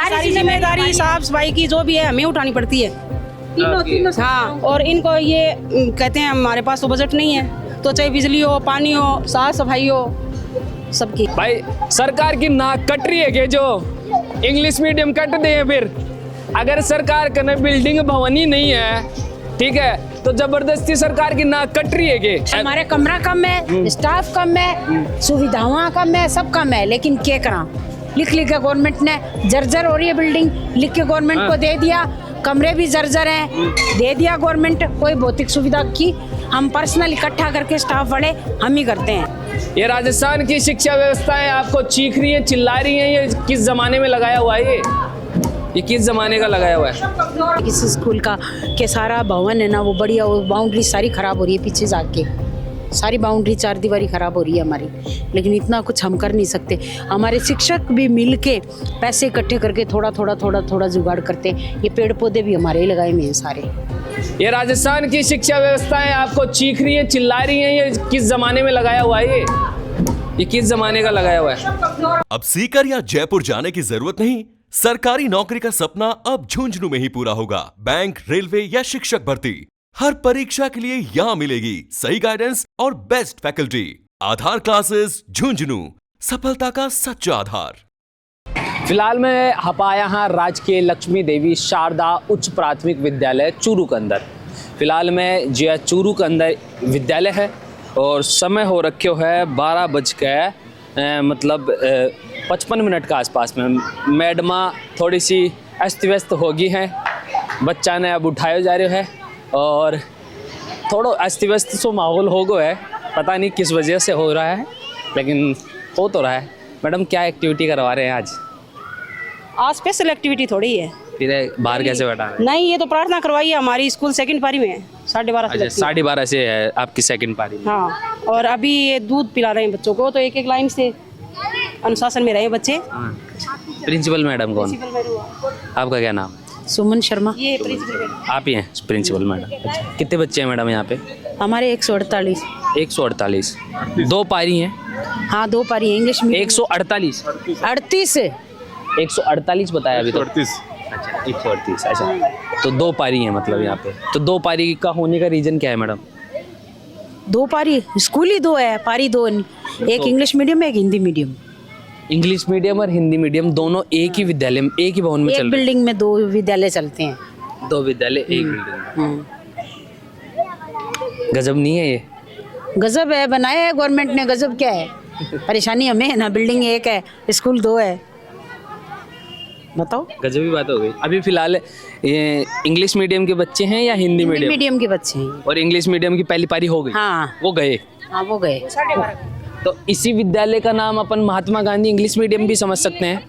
सारी जिम्मेदारी साफ सफाई की जो भी है हमें उठानी पड़ती है। तीनों हाँ, और इनको ये कहते हैं हमारे पास तो बजट नहीं है, तो चाहे बिजली हो, पानी हो, साफ सफाई हो, सबकी। भाई सरकार की नाक कट रही है कि जो इंग्लिश मीडियम कट दे हैं। फिर अगर सरकार का बिल्डिंग भवन ही नहीं है, ठीक है, तो जबरदस्ती सरकार की नाक कट रही है कि हमारे कमरा कम है, स्टाफ कम है, सुविधाएं कम है, सब कम है, लेकिन क्या करा, लिख लिख के गवर्नमेंट ने जर्जर हो रही है बिल्डिंग, लिख के गवर्नमेंट को दे दिया, कमरे भी जर्जर हैं, दे दिया गवर्नमेंट, कोई भौतिक सुविधा की हम पर्सनल इकट्ठा करके स्टाफ वाले हम ही करते हैं। ये राजस्थान की शिक्षा व्यवस्था है, आपको चीख रही है, चिल्ला रही है, ये किस जमाने में लगाया हुआ है? ये किस जमाने का लगाया हुआ है? इस स्कूल का के सारा भवन है ना, वो बढ़िया, वो बाउंड्री सारी खराब हो रही है, पीछे जाके सारी बाउंड्री चार दीवारी खराब हो रही है हमारी, लेकिन इतना कुछ हम कर नहीं सकते। हमारे शिक्षक भी मिलके पैसे इकट्ठे करके थोड़ा जुगाड़ करते। ये पेड़ पौधे भी हमारे ही लगाए हुए हैं सारे। ये राजस्थान की शिक्षा व्यवस्था है, आपको चीख रही है, चिल्ला रही है, ये किस जमाने में लगाया हुआ है? ये किस जमाने का लगाया हुआ है? अब सीकर या जयपुर जाने की जरूरत नहीं। सरकारी नौकरी का सपना अब झुंझुनू में ही पूरा होगा। बैंक, रेलवे या शिक्षक भर्ती, हर परीक्षा के लिए यहाँ मिलेगी सही गाइडेंस और बेस्ट फैकल्टी। आधार क्लासेस झुंझुनू, सफलता का सच्चा आधार। फिलहाल मैं हपाया हाँ राजकीय लक्ष्मी देवी शारदा उच्च प्राथमिक विद्यालय चूरू के अंदर। फिलहाल मैं जिया चूरू के अंदर विद्यालय है और समय हो रखे है 12:55 के आसपास में। मैडमा थोड़ी सी अस्त व्यस्त हो गई हैं, बच्चा ने अब उठाया जा रहा है और थोड़ा अस्त व्यस्त सो माहौल हो गया है, पता नहीं किस वजह से हो रहा है, लेकिन हो तो रहा है। मैडम क्या एक्टिविटी करवा रहे हैं आज? आज स्पेशल एक्टिविटी थोड़ी है। फिर बाहर कैसे बैठा रहे हैं? नहीं, ये तो प्रार्थना करवाई है, हमारी स्कूल सेकंड पारी में है, 12:30 से। अच्छा, 12:30 से है आपकी सेकंड पारी में। हाँ, और अभी ये दूध पिला रहे हैं बच्चों को, तो एक एक लाइन से अनुशासन में रहे बच्चे। प्रिंसिपल मैडम कौन? आपका क्या नाम? सुमन शर्मा। ये प्रिंसिपल आप ही हैं प्रिंसिपल मैडम? अच्छा, कितने बच्चे हैं मैडम यहाँ पे? हमारे 148। 148। 2 पारी हैं? हाँ, 2 पारी है इंग्लिश में। 148। 38। 148 बताया अभी तो। 138। अच्छा, 138। अच्छा, तो 2 पारी हैं मतलब यहाँ पे। तो 2 पारी का होने का रीजन क्या है मैडम? 2 पारी, स्कूल ही 2 है, पारी 2, एक इंग्लिश मीडियम है, एक हिंदी मीडियम। इंग्लिश मीडियम और हिंदी मीडियम दोनों एक ही विद्यालय में, एक ही भवन में एक चल रहे बिल्डिंग में 2 विद्यालय चलते हैं। हैं? 2 विद्यालय एक बिल्डिंग में। गजब नहीं है ये? गजब है, बनाया है गवर्नमेंट ने, गजब क्या है? परेशानी हमें है ना, बिल्डिंग एक है, स्कूल 2 है, बताओ। गजब ही बात हो गई। अभी फिलहाल ये इंग्लिश मीडियम के बच्चे हैं या हिंदी मीडियम? मीडियम के बच्चे हैं। और इंग्लिश मीडियम की पहली पारी हो गई? हाँ, वो गए। हाँ, वो गए। तो इसी विद्यालय का नाम अपन महात्मा गांधी इंग्लिश मीडियम भी समझ सकते हैं?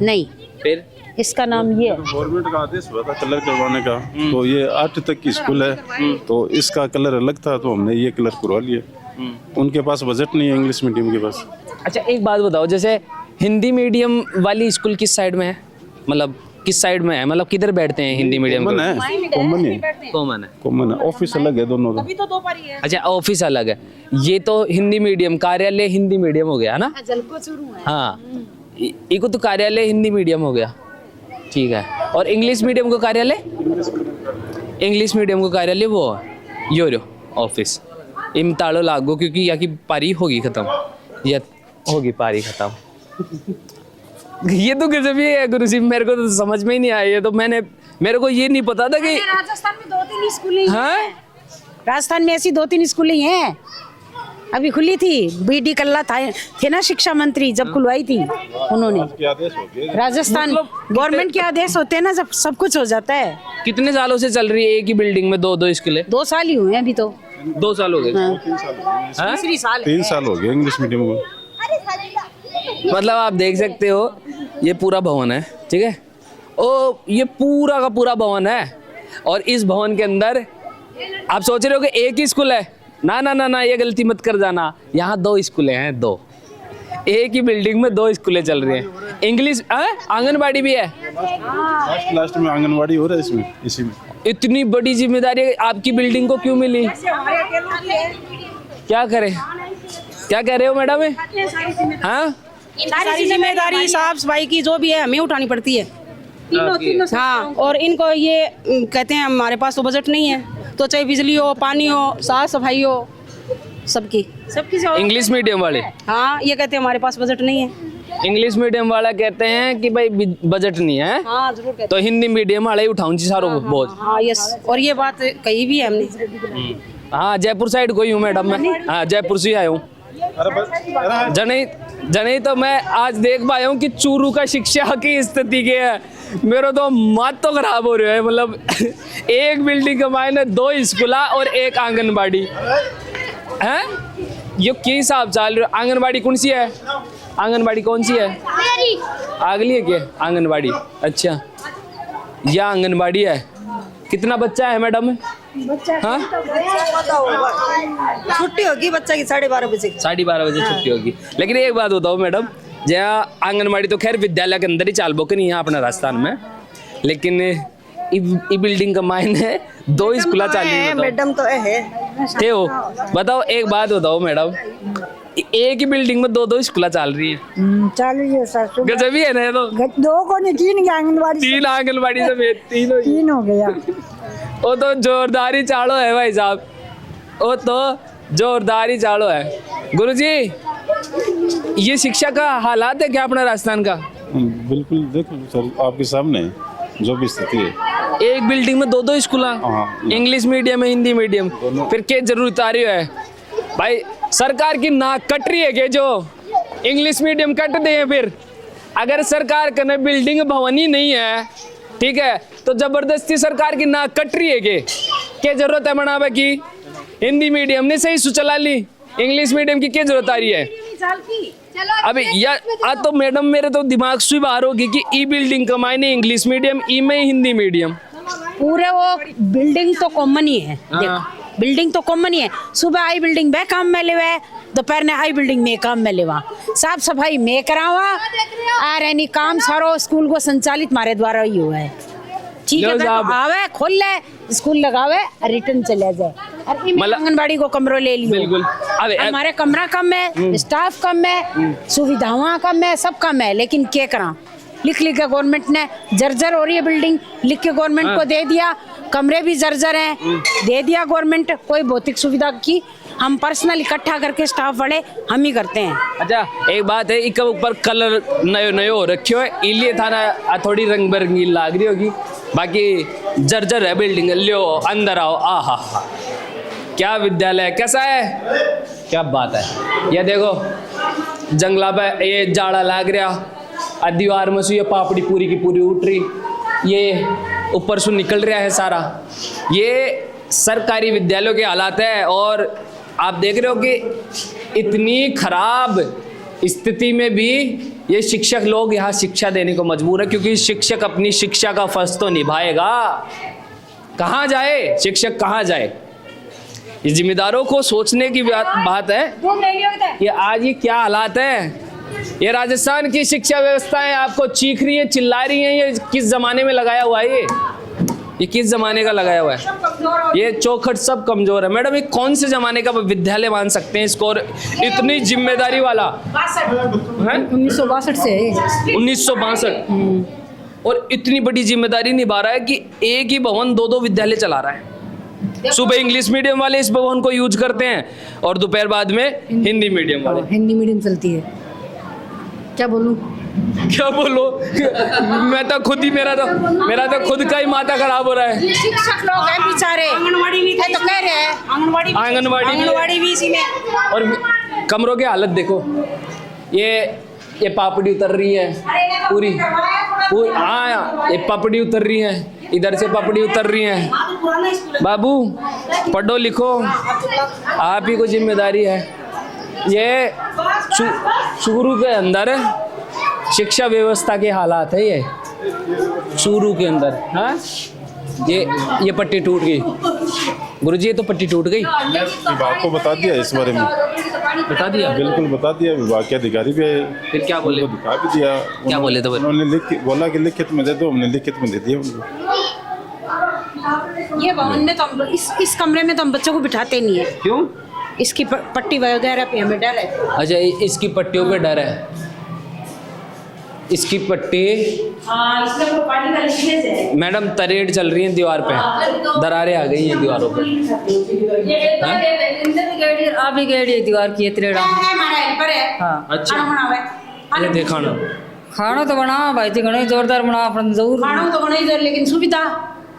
नहीं, फिर इसका नाम ये है। गवर्नमेंट का आदेश हुआ था कलर करवाने का, तो ये 8 तक की स्कूल है, तो इसका कलर अलग था, तो हमने ये कलर करवा लिया। उनके पास बजट नहीं है इंग्लिश मीडियम के पास। अच्छा, एक बात बताओ, जैसे हिंदी मीडियम वाली स्कूल किस साइड में है? मतलब किस साइड में है, मतलब किधर बैठते हैं हिंदी मीडियम? कॉमन है, कॉमन है, कॉमन है। कॉमन है, ऑफिस अलग है दोनों का। अभी तो 2 पारी है। अच्छा, ऑफिस अलग है। ये तो हिंदी मीडियम, कार्यालय हिंदी मीडियम हो गया ना? हाँ, ये को तो कार्यालय हिंदी मीडियम हो गया, ठीक है। और इंग्लिश मीडियम को कार्यालय? इंग्लिश मीडियम को कार्यालय वो यो ऑफिस। इम ताड़ो लागो, क्योंकि यहाँ की पारी होगी खत्म, या होगी पारी खत्म। ये तो गजब ही है गुरु जी, मेरे को तो समझ में ही नहीं आया। ये तो मेरे को ये नहीं पता था कि राजस्थान में 2-3 स्कूलें हाँ? राजस्थान में ऐसी 2-3 स्कूलें हैं, अभी खुली थी। बीडी कल्ला थे ना शिक्षा मंत्री, जब खुलवाई थी उन्होंने। राजस्थान गवर्नमेंट के आदेश होते हैं ना, जब सब कुछ हो जाता है। कितने सालों से चल रही है एक ही बिल्डिंग में 2 स्कूलें? 2 साल ही हुए हैं अभी तो। 2 साल हो गए? तीसरी साल है। 3 साल हो गए इंग्लिश मीडियम को। मतलब आप देख सकते हो, ये पूरा भवन है, ठीक है, ओ ये पूरा का पूरा भवन है, और इस भवन के अंदर आप सोच रहे हो कि एक ही स्कूल है? ना ना ना ना, ये गलती मत कर जाना, यहाँ 2 स्कूलें हैं, 2। एक ही बिल्डिंग में 2 स्कूलें चल रही हैं। इंग्लिश आंगनबाड़ी भी है? लास्ट में आंगनबाड़ी हो रहा है इसमें, इसी में। इतनी बड़ी जिम्मेदारी आपकी बिल्डिंग को क्यों मिली? क्या करें? क्या कह रहे हो मैडम? हाँ, सारी जिम्मेदारी साफ सफाई की जो भी है हमें उठानी पड़ती है। हाँ, और इनको ये कहते हैं हमारे पास तो बजट नहीं है, तो चाहे बिजली हो, पानी हो, साफ सफाई हो, सबकी इंग्लिश मीडियम वाले, हाँ ये कहते हैं हमारे पास बजट नहीं है। इंग्लिश मीडियम वाला कहते हैं कि भाई बजट नहीं है, हाँ जरूर कहते तो हिंदी मीडियम वाले ही उठाऊं जी सारों बोझ। हाँ यस, और ये बात कही भी है हमने। हाँ, जयपुर साइड को ही हूँ मैडम मैं, हाँ जयपुर से ही आया हूँ। जने तो मैं आज देख पाया हूँ कि चूरू का शिक्षा की स्थिति क्या है। मेरा तो मत तो खराब हो रहा है, मतलब एक बिल्डिंग के मायने 2 स्कूला और 1 आंगनबाड़ी है। ये क्या हिसाब चल रहा है? आंगनबाड़ी कौन सी है? आंगनबाड़ी कौन सी है? अगली है क्या आंगनबाड़ी? अच्छा, यह आंगनबाड़ी है। कितना बच्चा है मैडम? हाँ, छुट्टी होगी बच्चा की 12:30 बजे। 12:30 बजे छुट्टी होगी। लेकिन एक बात बताओ मैडम, जहाँ आंगनबाड़ी तो खैर विद्यालय के अंदर ही चाल बोके नहीं है अपना राजस्थान में, लेकिन ई बिल्डिंग का मायने 2 स्कूल चालू है। मैडम तो है थे हो, बताओ एक बात बताओ मैडम, एक ही बिल्डिंग में 2 स्कूल चल रही है। चल रही है सर, गजब ही है ना ये तो। 2 को नहीं 3 आंगनबाड़ी, 3 आंगनबाड़ी से 3 हो गया। वो तो जोरदार ही चाड़ो है भाई साहब, वो तो जोरदार ही चाड़ो है। गुरुजी, ये शिक्षा का हालात है क्या अपना राजस्थान का? बिल्कुल, देखो सर आपके सामने जो भी स्थिति है। एक बिल्डिंग में 2 स्कूल, इंग्लिश मीडियम है, हिंदी मीडियम, फिर क्या जरूरत आ रही है भाई? सरकार की नाक कट रही है कि जो इंग्लिश मीडियम कट दे। फिर अगर सरकार का बिल्डिंग भवन ही नहीं है, ठीक है, तो जबरदस्ती सरकार की नाक कट रही है कि क्या जरूरत है बनावे की? हिंदी मीडियम ने सही सुचला ली, इंग्लिश मीडियम की क्या जरूरत आ रही है? अभी या तो मैडम मेरे तो दिमाग से बाहर होगी कि ई बिल्डिंग का मायने इंग्लिश मीडियम, ई में हिंदी मीडियम। पूरे वो बिल्डिंग तो कॉमन ही है। बिल्डिंग तो कॉमन ही है। सुबह आई बिल्डिंग में काम में लेवा, दोपहर ने आई बिल्डिंग में काम में लेवा, साफ सफाई में करावा, और यानी काम सारो स्कूल को संचालित मारे द्वारा ही हुआ है। ठीक है, तो आवे खोल ले स्कूल लगावे रिटर्न चले जाए, और आंगनबाड़ी को कमरों ले लियो। बिल्कुल, हमारे कमरा कम है, स्टाफ कम है, सुविधाएं कम है, सब कम है, लेकिन क्या करा? लिख के गवर्नमेंट ने जर्जर हो रही है बिल्डिंग, लिख के गवर्नमेंट को दे दिया, कमरे भी जर्जर हैं, दे दिया गवर्नमेंट। कोई भौतिक सुविधा की हम पर्सनल इकट्ठा करके स्टाफ वाले हम ही करते हैं। अच्छा, एक बात है, इसके ऊपर कलर नयो हो रखे हो, इसलिए थाना थोड़ी रंग बिरंगी लाग रही होगी, बाकी जर्जर है बिल्डिंग। लियो अंदर आओ, आहा हा, क्या विद्यालय, कैसा है, क्या बात है। ये देखो जंगला पे ये जाड़ा लाग रहा, दीवार में से ये पापड़ी पूरी की पूरी उठ रही, ये ऊपर से निकल रहा है सारा। ये सरकारी विद्यालयों के हालात है, और आप देख रहे हो कि इतनी खराब स्थिति में भी ये शिक्षक लोग यहाँ शिक्षा देने को मजबूर है, क्योंकि शिक्षक अपनी शिक्षा का फर्ज तो निभाएगा। कहाँ जाए शिक्षक, कहाँ जाए? ये जिम्मेदारों को सोचने की बात है कि आज ये क्या हालात है। ये राजस्थान की शिक्षा व्यवस्थाएं आपको चीख रही है, चिल्ला रही है। ये किस जमाने में लगाया हुआ है? ये किस जमाने का लगाया हुआ है? ये चौखट सब कमजोर है। मैडम, ये कौन से जमाने का विद्यालय मान सकते हैं इसको? और इतनी जिम्मेदारी वाला 1962 से 1962, और इतनी बड़ी जिम्मेदारी निभा रहा है कि एक ही भवन 2 विद्यालय चला रहा है। सुबह इंग्लिश मीडियम वाले इस भवन को यूज करते हैं, और दोपहर बाद में हिंदी मीडियम वाले। हिंदी मीडियम चलती है। क्या बोलूं? मैं तो खुद ही, मेरा तो खुद का ही माथा खराब हो रहा है। शिक्षक लोग हैं बेचारे, आंगनबाड़ी भी तो कह रहे हैं आंगनबाड़ी भी इसी में। और कमरों की हालत देखो, ये पापड़ी उतर रही है पूरी। हाँ, ये पापड़ी उतर रही है, इधर से पापड़ी उतर रही है। बाबू पढ़ो लिखो, आप ही को जिम्मेदारी है। ये चूरू के अंदर शिक्षा व्यवस्था के हालात है। ये चूरू के अंदर, हाँ, ये पट्टी टूट गई गुरुजी, ये तो पट्टी टूट गई। विभाग को बता दिया इस बारे में, बता दिया, बिल्कुल बता दिया। विभाग के अधिकारी भी आए, फिर क्या बोले? दिखा भी दिया। क्या बोले? तो उन्होंने बोला कि लिखित में दे दो, हमने लिखित में दे दिया उनको। ये भवन में तो हम इस कमरे में तो हम बच्चों को बिठाते नहीं है। क्यों? इसकी पट्टी वगैरह पे हमें डर है। अच्छा, इसकी पट्टियों पे डर है। इसकी पट्टी हाँ, इसमें वो पानी का लीकेज है। मैडम तरेड़ चल रही है दीवार पे, दरारें आ गई हैं दीवारों पे। आप ही गेड़ी दीवार की त्रेड़ा। हमारा हेल्पर है। हाँ अच्छा खाना बनावे। ये देखा ना, खाना तो बना भाई थी घणी जोरदार बना अपन जरूर खाना तो बना इधर, लेकिन सुविधा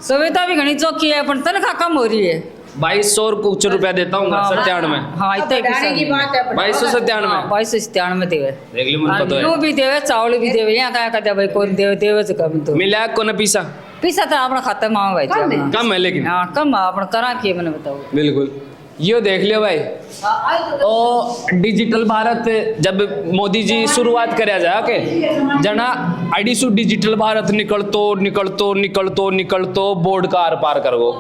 सुविधा भी घनी चौकी है अपन तनख्वाह कम हो रही है। 2200 और कुछ रुपया देता हूँ 97 हाँ इतना बढ़ाने की बात है। 2297 2297 देवे। देख ली मुझे पता यूं है। भी देवे चावल भी देवे यहाँ क्या कहते भाई कौन देवे देवे से कम तो मिला को न पीसा पैसा तो अपना खाता मांग भाई कम है। कम है लेकिन हाँ कम अपन करा के मैंने बताओ। बिल्कुल। यो देख लियो भाई, ओ डिजिटल भारत जब मोदी जी शुरुआत कराया जाए के जना अड़ीसू डिजिटल भारत निकलतो निकलतो निकलतो निकलतो बोर्ड का आर पार कर गो।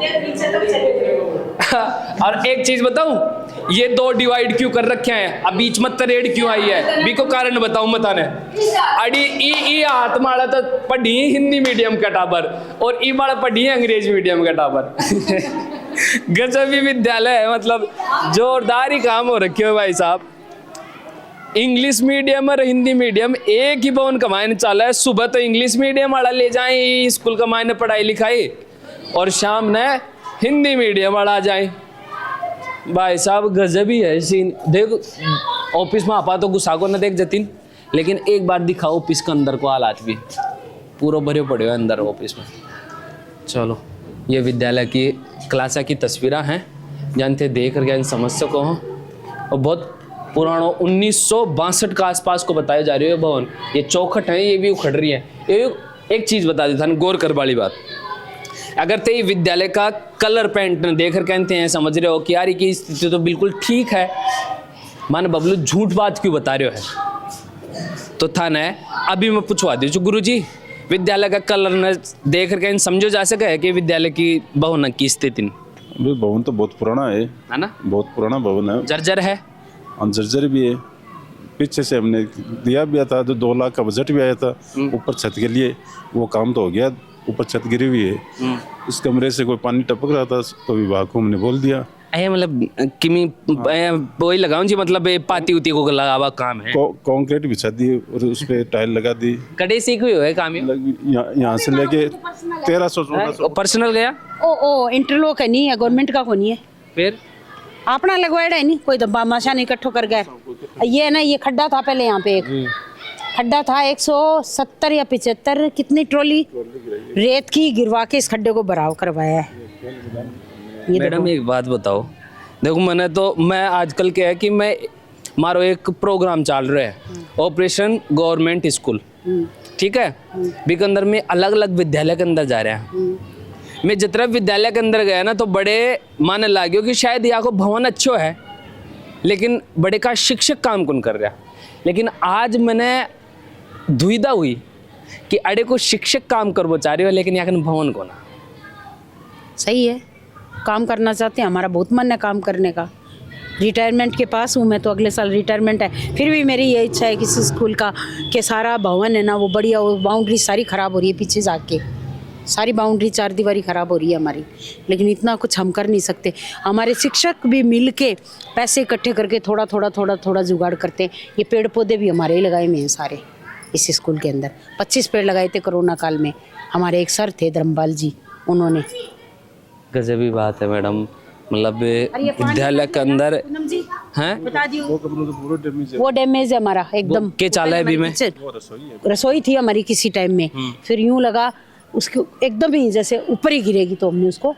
और एक चीज बताऊं, ये दो डिवाइड क्यों कर रखे हैं, अब बीच में तरेड़ क्यों आई है, बी को कारण बताऊं बताने। अड़ी ई हाथ मारा तो पढ़ी हिंदी मीडियम का टाबर और ई मारा पढ़ी अंग्रेज मीडियम का टाबर। गजबी विद्यालय है, मतलब जोरदार ही काम हो रखे हो भाई साहब। इंग्लिश मीडियम और हिंदी मीडियम एक ही भवन कमाने चाला है। सुबह तो इंग्लिश मीडियम वाला ले जाए स्कूल कमाने पढ़ाई लिखाई, और शाम ने हिंदी मीडियम वाला आ जाए। भाई साहब गजब ही है सीन। देखो ऑफिस में आपा तो गुस्सा को न देख जतीन, लेकिन एक बार दिखाओ ऑफिस के अंदर को हालात भी पूरा भरे पड़े हुए अंदर ऑफिस में। चलो ये विद्यालय की क्लासा की तस्वीरें हैं, जानते देख कर इन समस्या को हो। और बहुत पुराना 1962 के आसपास को बताया जा रही है भवन। ये चौखट है, ये भी उखड़ रही है। एक चीज़ बता देता गौर कर वाली बात, अगर ते विद्यालय का कलर पेंट देख कर कहते हैं समझ रहे हो कि यार की स्थिति तो बिल्कुल ठीक है, माने बबलू झूठ बात क्यों बता रहे हो है, तो था न अभी मैं पूछवा दीजिए गुरु जी, विद्यालय का कलर न देख कर कहीं समझो जा सके है कि विद्यालय की भवन की स्थिति? अभी भवन तो बहुत पुराना है ना, बहुत पुराना भवन है, जर्जर है और जर्जर भी है। पीछे से हमने दिया भी था, जो 2 लाख का बजट भी आया था ऊपर छत के लिए, वो काम तो हो गया, ऊपर छत गिरी हुई है। इस कमरे से कोई पानी टपक रहा था तो विभाग को हमने बोल दिया। मतलब किमी वही लगाऊं जी, मतलब पाती उती को लगावा काम है। कंक्रीट बिछा दी और उस पे टाइल लगा दी। कड़े सीख हुई है काम यहाँ से लेके 1300 पर्सनल गया। ओ इंटरलॉक है नहीं है, गवर्नमेंट का कोनी है, फिर अपना लगवाया है नहीं, कोई दब्बा माशा नहीं इकट्ठो कर गए। ये ना ये खड्डा था पहले, यहाँ पे एक खड्डा था 170 या 75 कितनी ट्रॉली रेत की गिरवा के इस खड्डे को भराव करवाया है। मैडम एक बात बताओ, देखो मैं आजकल क्या है कि मैं मारो एक प्रोग्राम चल रहा है ऑपरेशन गवर्नमेंट स्कूल, ठीक है, भी के अंदर में अलग अलग विद्यालय के अंदर जा रहे हैं। मैं जितना विद्यालय के अंदर गया ना तो बड़े माने लाग्यो कि शायद यहाँ को भवन अच्छो है, लेकिन बड़े का शिक्षक काम कौन कर रहा। लेकिन आज मैंने दुविधा हुई कि अड़े को शिक्षक काम कर वो चाह रहे हो, लेकिन यहाँ भवन को ना। सही है, काम करना चाहते हैं, हमारा बहुत मन है काम करने का। रिटायरमेंट के पास हूँ मैं, तो अगले साल रिटायरमेंट है, फिर भी मेरी ये इच्छा है कि इस स्कूल का के सारा भवन है ना वो बढ़िया, वो बाउंड्री सारी ख़राब हो रही है, पीछे जाके सारी बाउंड्री 4 दीवारी ख़राब हो रही है हमारी, लेकिन इतना कुछ हम कर नहीं सकते। हमारे शिक्षक भी मिल के पैसे इकट्ठे करके थोड़ा थोड़ा जुगाड़ करते हैं। ये पेड़ पौधे भी हमारे ही लगाए हुए हैं सारे इस स्कूल के अंदर। 25 पेड़ लगाए थे कोरोना काल में, हमारे एक सर थे धर्मपाल जी, उन्होंने। गजबी बात है मैडम, मतलब विद्यालय के अंदर हैं बता दियो वो डैमेज है हमारा एकदम। के चाला है अभी में रसोई थी हमारी किसी टाइम में, फिर यूं लगा उसके एकदम ही जैसे ऊपर ही गिरेगी, तो हमने उसको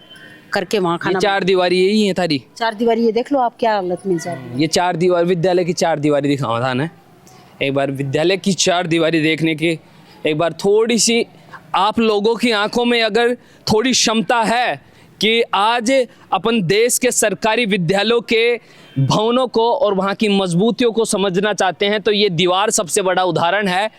करके वहाँ खाना। 4 दीवारी यही है थारी? 4 दीवारी, ये देख लो आप क्या हालत में जा रही है। ये 4 दीवार विद्यालय की 4 दीवारी दिखावा था ना। एक बार विद्यालय की 4 दीवारी देखने की एक बार थोड़ी सी आप लोगों की आंखों में अगर थोड़ी क्षमता है कि आज अपन देश के सरकारी विद्यालयों के भवनों को और वहाँ की मजबूतियों को समझना चाहते हैं, तो ये दीवार सबसे बड़ा उदाहरण है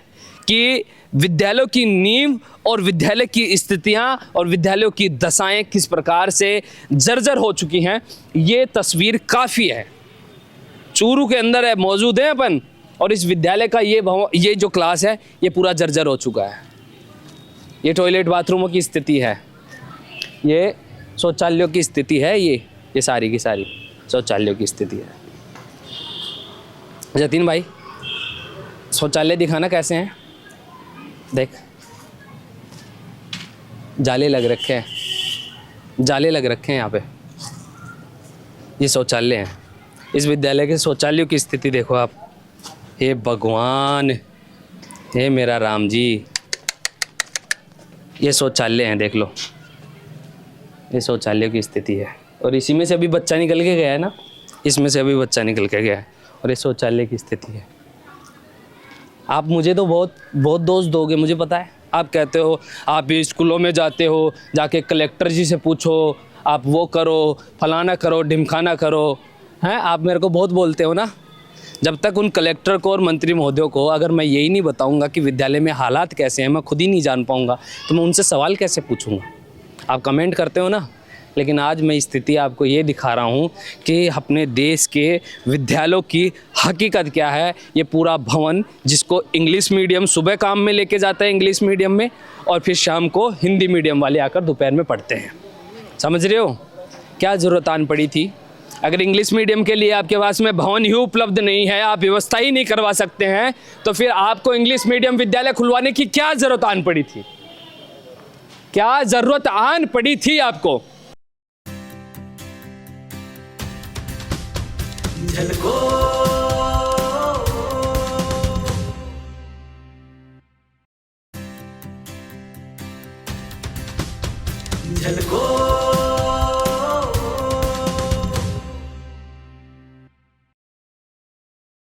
कि विद्यालयों की नींव और विद्यालय की स्थितियाँ और विद्यालयों की दशाएं किस प्रकार से जर्जर हो चुकी हैं। ये तस्वीर काफ़ी है, चूरू के अंदर है, मौजूद है अपन, और इस विद्यालय का ये जो क्लास है ये पूरा जर्जर हो चुका है। ये टॉयलेट बाथरूमों की स्थिति है, ये शौचालयों की स्थिति है, ये सारी की सारी शौचालयों की स्थिति है। जतिन भाई शौचालय दिखाना कैसे हैं? देख, जाले लग रखे हैं, जाले लग रखे हैं यहाँ पे। ये शौचालय हैं। इस विद्यालय के शौचालयों की स्थिति देखो आप। हे भगवान, हे मेरा राम जी, ये शौचालय हैं, देख लो। ये शौचालय की स्थिति है और इसी में से अभी बच्चा निकल के गया है ना, इसमें से अभी बच्चा निकल के गया है और ये शौचालय की स्थिति है। आप मुझे तो बहुत बहुत दोष दोगे, मुझे पता है। आप कहते हो, आप भी स्कूलों में जाते हो, जाके कलेक्टर जी से पूछो, आप वो करो, फलाना करो, ढिमखाना करो, हैं? आप मेरे को बहुत बोलते हो ना। जब तक उन कलेक्टर को और मंत्री महोदयों को अगर मैं यही नहीं बताऊंगा कि विद्यालय में हालात कैसे हैं, मैं खुद ही नहीं जान पाऊंगा, तो मैं उनसे सवाल कैसे पूछूंगा। आप कमेंट करते हो ना, लेकिन आज मैं स्थिति आपको ये दिखा रहा हूँ कि अपने देश के विद्यालयों की हकीकत क्या है। ये पूरा भवन, जिसको इंग्लिश मीडियम सुबह काम में लेके जाता है इंग्लिश मीडियम में, और फिर शाम को हिंदी मीडियम वाले आकर दोपहर में पढ़ते हैं। समझ रहे हो क्या ज़रूरत आन पड़ी थी? अगर इंग्लिश मीडियम के लिए आपके पास में भवन ही उपलब्ध नहीं है, आप व्यवस्था ही नहीं करवा सकते हैं, तो फिर आपको इंग्लिश मीडियम विद्यालय खुलवाने की क्या ज़रूरत आन पड़ी थी? क्या ज़रूरत आन पड़ी थी आपको? झलको